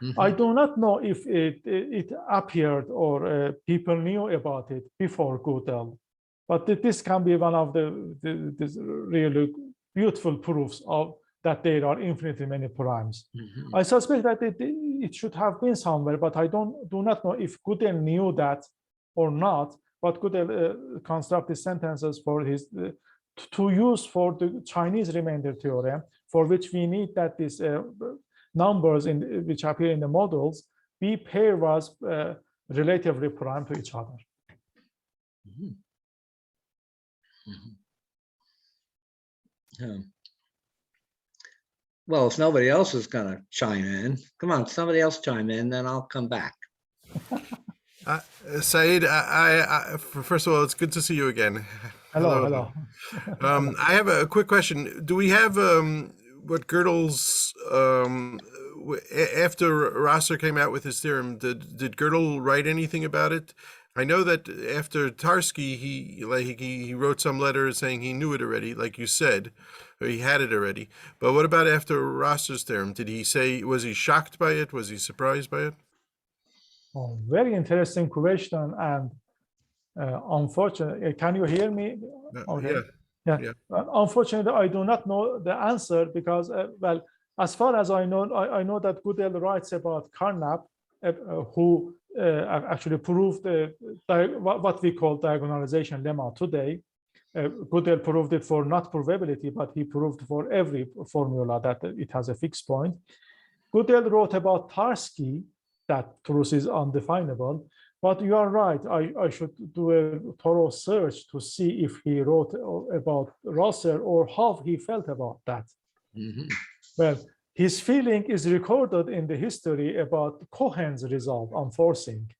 Mm-hmm. I do not know if it appeared or people knew about it before Gödel, but this can be one of the really beautiful proofs of that there are infinitely many primes. Mm-hmm. I suspect that it should have been somewhere, but I do not know if Gödel knew that or not. But Gödel constructed sentences for his to use for the Chinese remainder theorem, for which we need that these numbers which appear in the models be pairwise relatively prime to each other. Mm-hmm. Mm-hmm. Well, if nobody else is going to chime in, come on, somebody else chime in, then I'll come back. Saeed, first of all, it's good to see you again. Hello. I have a quick question. Do we have what Gdels, after Rosser came out with his theorem, did Gödel write anything about it? I know that after Tarski, he wrote some letter saying he knew it already, like you said, or he had it already. But what about after Rosser's theorem? Did he say, was he shocked by it? Was he surprised by it? Oh, very interesting question. And unfortunately, can you hear me? Okay. Yeah. Unfortunately, I do not know the answer because, well, as far as I know that Gdel writes about Carnap, who actually proved what we call diagonalization lemma today. Gödel proved it for not provability, but he proved for every formula that it has a fixed point. Gödel wrote about Tarski, that truth is undefinable. But you are right, I should do a thorough search to see if he wrote about Rosser or how he felt about that. Mm-hmm. Well, his feeling is recorded in the history about Cohen's result on forcing.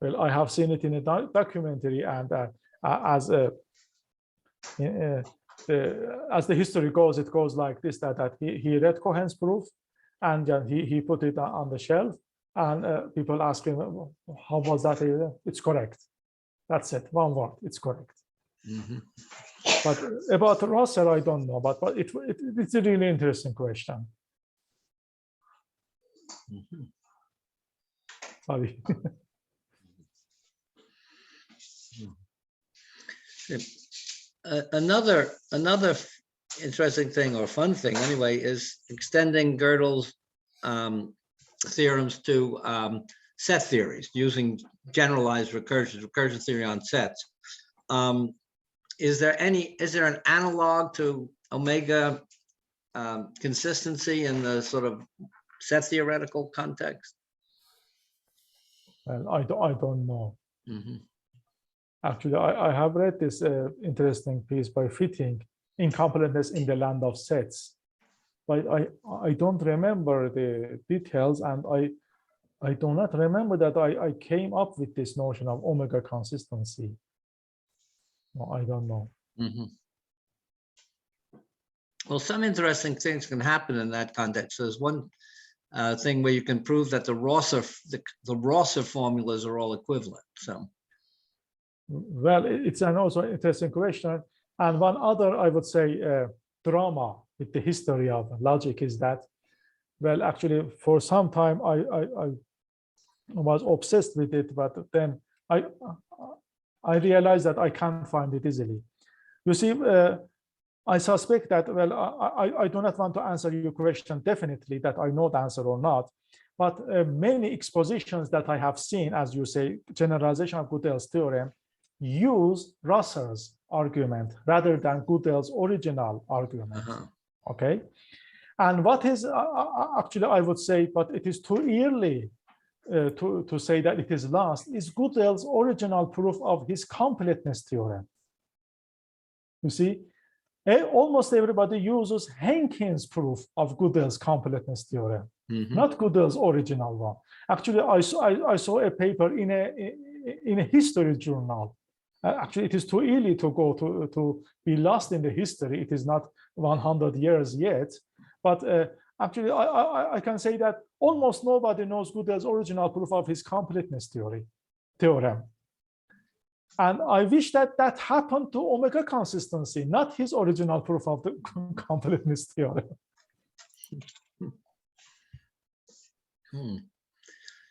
Well, I have seen it in a documentary, and as the history goes, it goes like this: that he read Cohen's proof, and then he put it on the shelf, and people ask him, "How was that?" It's correct. That's it. One word. It's correct. Mm-hmm. But about Rosser, I don't know. But it's a really interesting question. Mm-hmm. Sorry. Another interesting thing, or fun thing anyway, is extending Gödel's theorems to set theories using generalized recursion theory on sets. Is there an analog to omega consistency in the sort of set theoretical context? Well, I don't know. Mhm. Actually, I have read this interesting piece by Fitting, Incompleteness in the Land of Sets. But I don't remember the details, and I do not remember that I came up with this notion of omega consistency. No, I don't know. Mhm. Well, some interesting things can happen in that context. There's one thing where you can prove that the Rosser formulas are all equivalent. So, Well, it's an also interesting question. And one other, I would say, drama with the history of logic is that, well, actually, for some time, I was obsessed with it, but then I realized that I can't find it easily. You see, I suspect that, well, I do not want to answer your question definitely that I know the answer or not, but many expositions that I have seen, as you say, generalization of Gödel's theorem, use Russell's argument rather than Gödel's original argument. Okay, and what is actually, I would say, but it is too early to say that it is lost, is Gödel's original proof of his completeness theorem. You see, almost everybody uses Henkin's proof of Gödel's completeness theorem, not Gödel's original one. Actually, I saw a paper in a history journal. Actually, it is too early to go to be lost in the history. It is not 100 years yet, but actually, I can say that almost nobody knows Gödel's original proof of his completeness theorem. And I wish that that happened to omega consistency, not his original proof of the completeness theorem.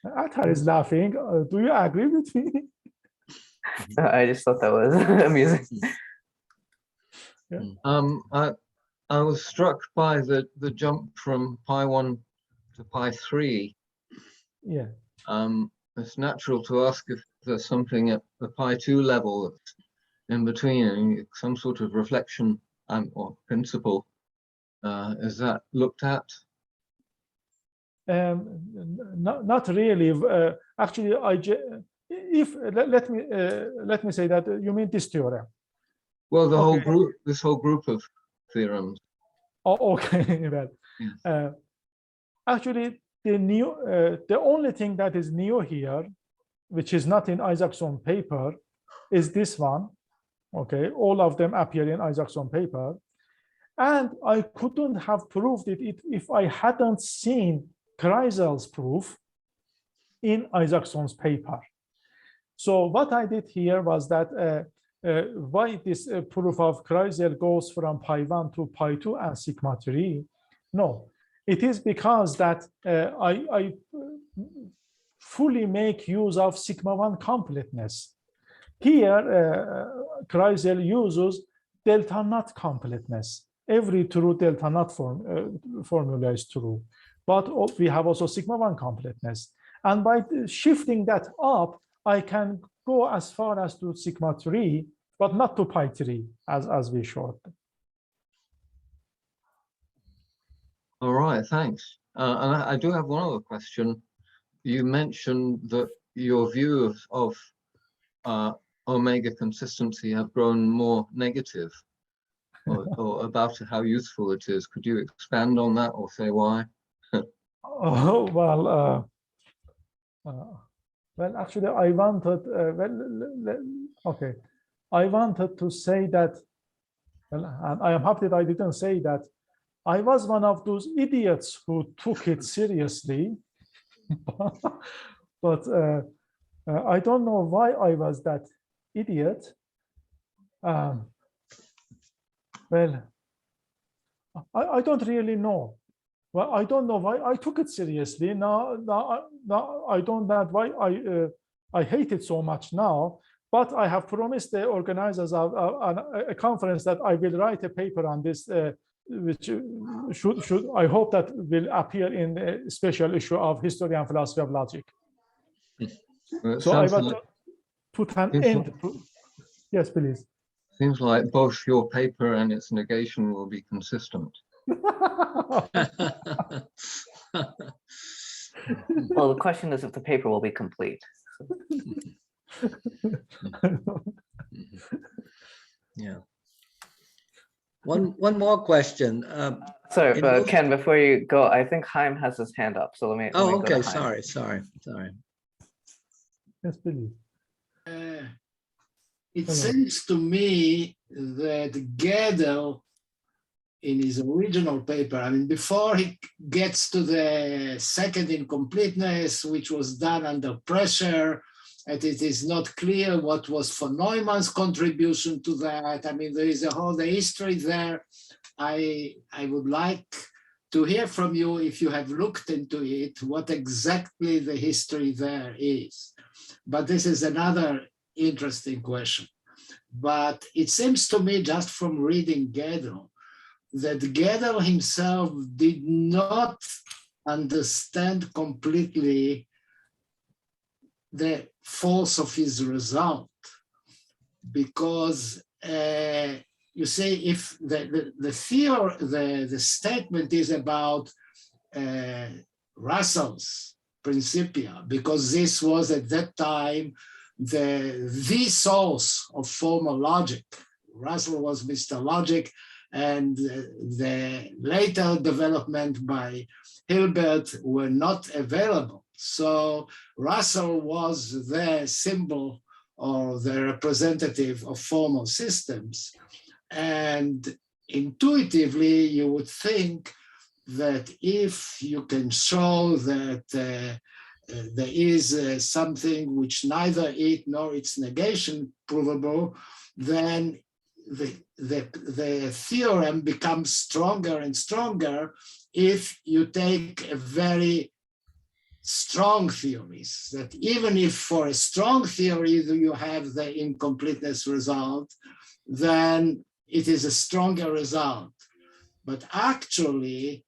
Athar is laughing. Do you agree with me? I just thought that was amusing. Yeah. I was struck by the jump from pi1 to pi3. Yeah. It's natural to ask if there's something at the pi2 level that's in between, some sort of reflection or principle. Is that looked at? Not really. Actually, let me say that you mean this theorem. Well, the whole Okay. group, this whole group of theorems. Oh, okay. Well, Yes. actually, the only thing that is new here, which is not in Isaacson paper, is this one. Okay, all of them appear in Isaacson paper, and I couldn't have proved it if I hadn't seen Kreisel's proof in Isaacson's paper. So what I did here was that why this proof of Kreisel goes from pi1 to pi2 and sigma 3? No, it is because that I fully make use of sigma 1 completeness. Here, Kreisel uses delta knot completeness. Every true delta knot formula is true. But we have also sigma 1 completeness. And by shifting that up, I can go as far as to sigma 3, but not to pi 3, as we showed. All right, thanks. And I do have one other question. You mentioned that your view of omega consistency have grown more negative, or about how useful it is. Could you expand on that or say why? Oh, well, well, actually, I wanted, okay. I wanted to say that, well, and I am happy that I didn't say that. I was one of those idiots who took it seriously, but I don't know why I was that idiot. Well, I don't really know. Well, I don't know why I took it seriously. Now I don't know why I hate it so much now. But I have promised the organizers of a conference that I will write a paper on this, which should I hope that will appear in a special issue of History and Philosophy of Logic. Well, So I want to put an end to. Yes, please. Seems like both your paper and its negation will be consistent. Well, the question is if the paper will be complete. Yeah. One more question. Sorry, in most- Ken, before you go, I think Chaim has his hand up. So let me Oh, go to okay. Chaim. Sorry. Yes, please. It Hello. seems to me that Gödel, in his original paper, I mean, before he gets to the second incompleteness, which was done under pressure, and it is not clear what was von Neumann's contribution to that. I mean, there is a whole history there. I would like to hear from you, if you have looked into it, what exactly the history there is. But this is another interesting question. But it seems to me, just from reading Gödel, that Gdel himself did not understand completely the force of his result, because you say if the theory, the statement is about Russell's Principia, because this was at that time the source of formal logic. Russell was Mr. Logic, and the later development by Hilbert were not available. So Russell was the symbol or the representative of formal systems. And intuitively, you would think that if you can show that there is something which neither it nor its negation provable, then the theorem becomes stronger and stronger if you take a very strong theories, that even if for a strong theory you have the incompleteness result, then it is a stronger result. But actually,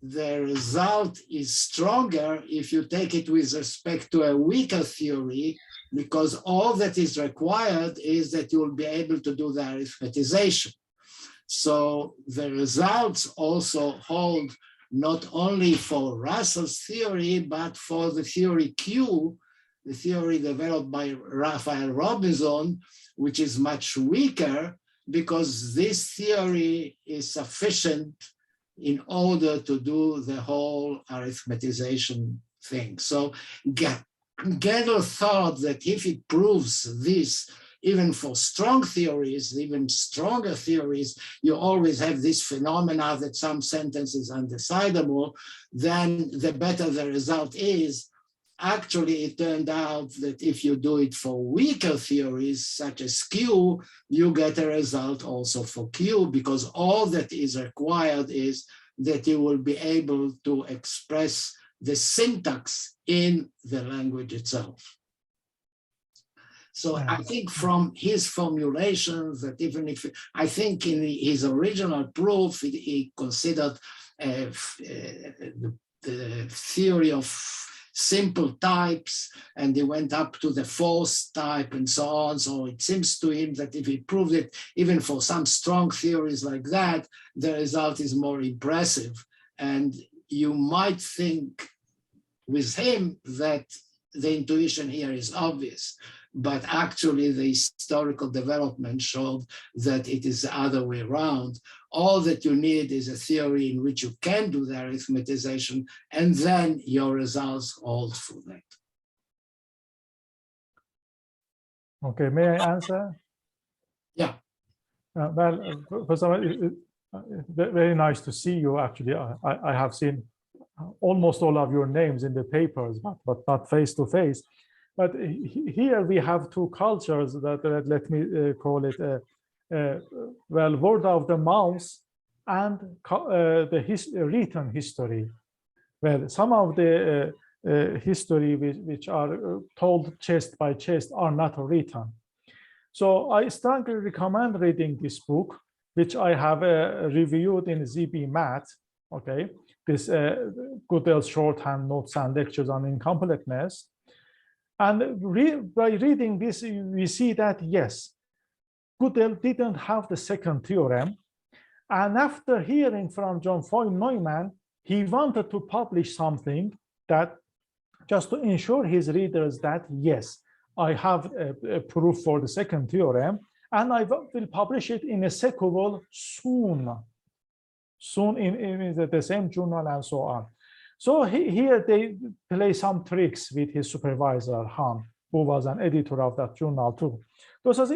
the result is stronger if you take it with respect to a weaker theory, because all that is required is that you will be able to do the arithmetization. So the results also hold not only for Russell's theory, but for the theory Q, the theory developed by Raphael Robinson, which is much weaker, because this theory is sufficient in order to do the whole arithmetization thing. So Gödel thought that if it proves this, even for strong theories, even stronger theories, you always have this phenomena that some sentence is undecidable, then the better the result is. Actually, it turned out that if you do it for weaker theories, such as Q, you get a result also for Q, because all that is required is that you will be able to express the syntax in the language itself. So I think from his formulations that even if, I think in his original proof, he considered the theory of simple types, and he went up to the fourth type and so on. So it seems to him that if he proved it, even for some strong theories like that, the result is more impressive. And you might think with him that the intuition here is obvious, but actually the historical development showed that it is the other way around. All that you need is a theory in which you can do the arithmetization, and then your results hold for that. Okay, may I answer? Yeah. Well, first of all, very nice to see you. Actually, I have seen almost all of your names in the papers, but not face to face. But here we have two cultures that let me call it, well, word of the mouth and the written history. Well, some of the history which are told chest by chest are not written. So I strongly recommend reading this book, which I have reviewed in ZB Math, okay? This Gdel shorthand notes and lectures on incompleteness. And by reading this, we see that, yes, Gdel didn't have the second theorem. And after hearing from John von Neumann, he wanted to publish something that just to ensure his readers that, yes, I have a proof for the second theorem, and I will publish it in a sequel soon in the same journal and so on. So here they play some tricks with his supervisor, Han, who was an editor of that journal too. So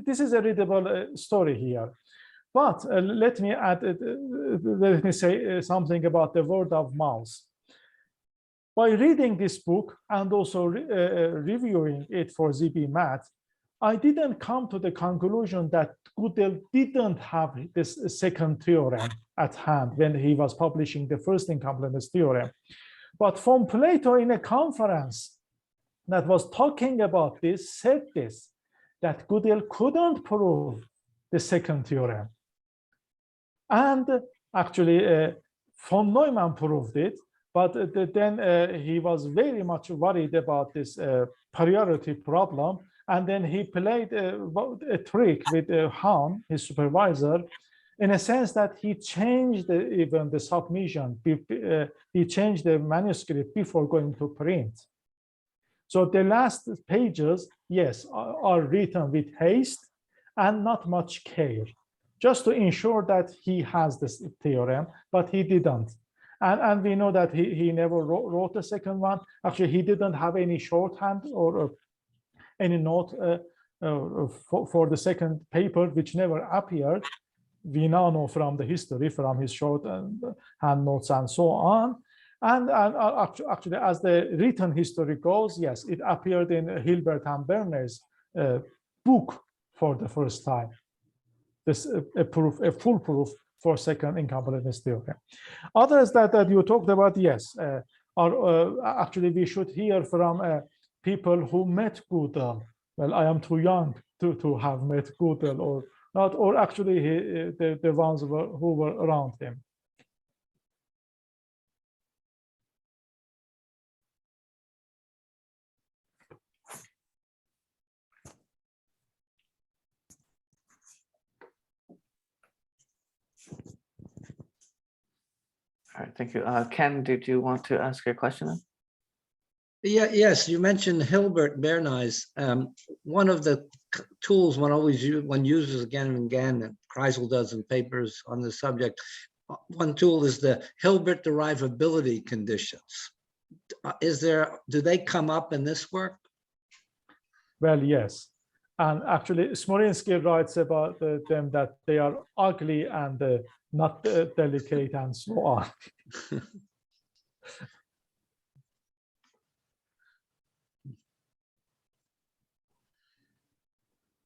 this is a readable story here. But let me say something about the word of mouth. By reading this book and also reviewing it for ZB Math, I didn't come to the conclusion that Gödel didn't have this second theorem at hand when he was publishing the first incompleteness theorem. But from Plato in a conference that was talking about this, said this, that Gödel couldn't prove the second theorem. And actually, von Neumann proved it, but then he was very much worried about this priority problem. And then he played a trick with Han, his supervisor, in a sense that he changed even the submission. He changed the manuscript before going to print. So the last pages, yes, are written with haste and not much care, just to ensure that he has this theorem, but he didn't. And we know that he never wrote the second one. Actually, he didn't have any shorthand or any note for the second paper, which never appeared. We now know from the history, from his shorthand notes and so on. And actually, as the written history goes, yes, it appeared in Hilbert and Berner's book for the first time. This a full proof for second incompleteness theorem. Others that you talked about, yes, actually we should hear from people who met Gödel. Well, I am too young to have met Gödel or not, or actually the ones who were around him. All right, thank you. Ken, did you want to ask your question? Yeah, yes, you mentioned Hilbert Bernays. One of the tools one uses again and again, and Kreisel does in papers on the subject. One tool is the Hilbert derivability conditions. Do they come up in this work? Well, yes. And actually, Smolinsky writes about them that they are ugly and not delicate and so on.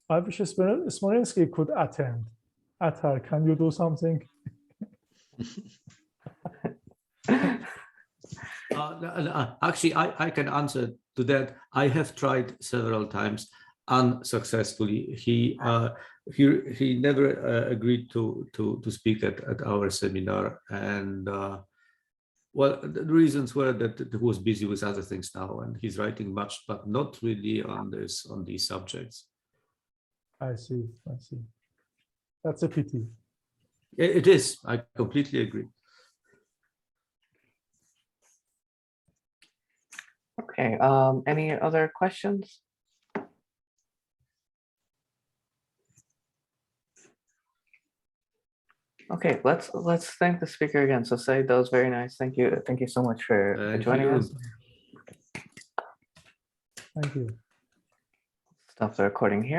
I wish Smolinsky could attend. Atar, can you do something? Actually, I can answer to that. I have tried several times unsuccessfully. He never agreed to speak at our seminar, and well, the reasons were that he was busy with other things now, and he's writing much, but not really on these subjects. I see. That's a pity. It is. I completely agree. Okay. Any other questions? Okay, let's thank the speaker again. So Saeed, that was very nice. Thank you so much for joining us. Thank you. Stop the recording here.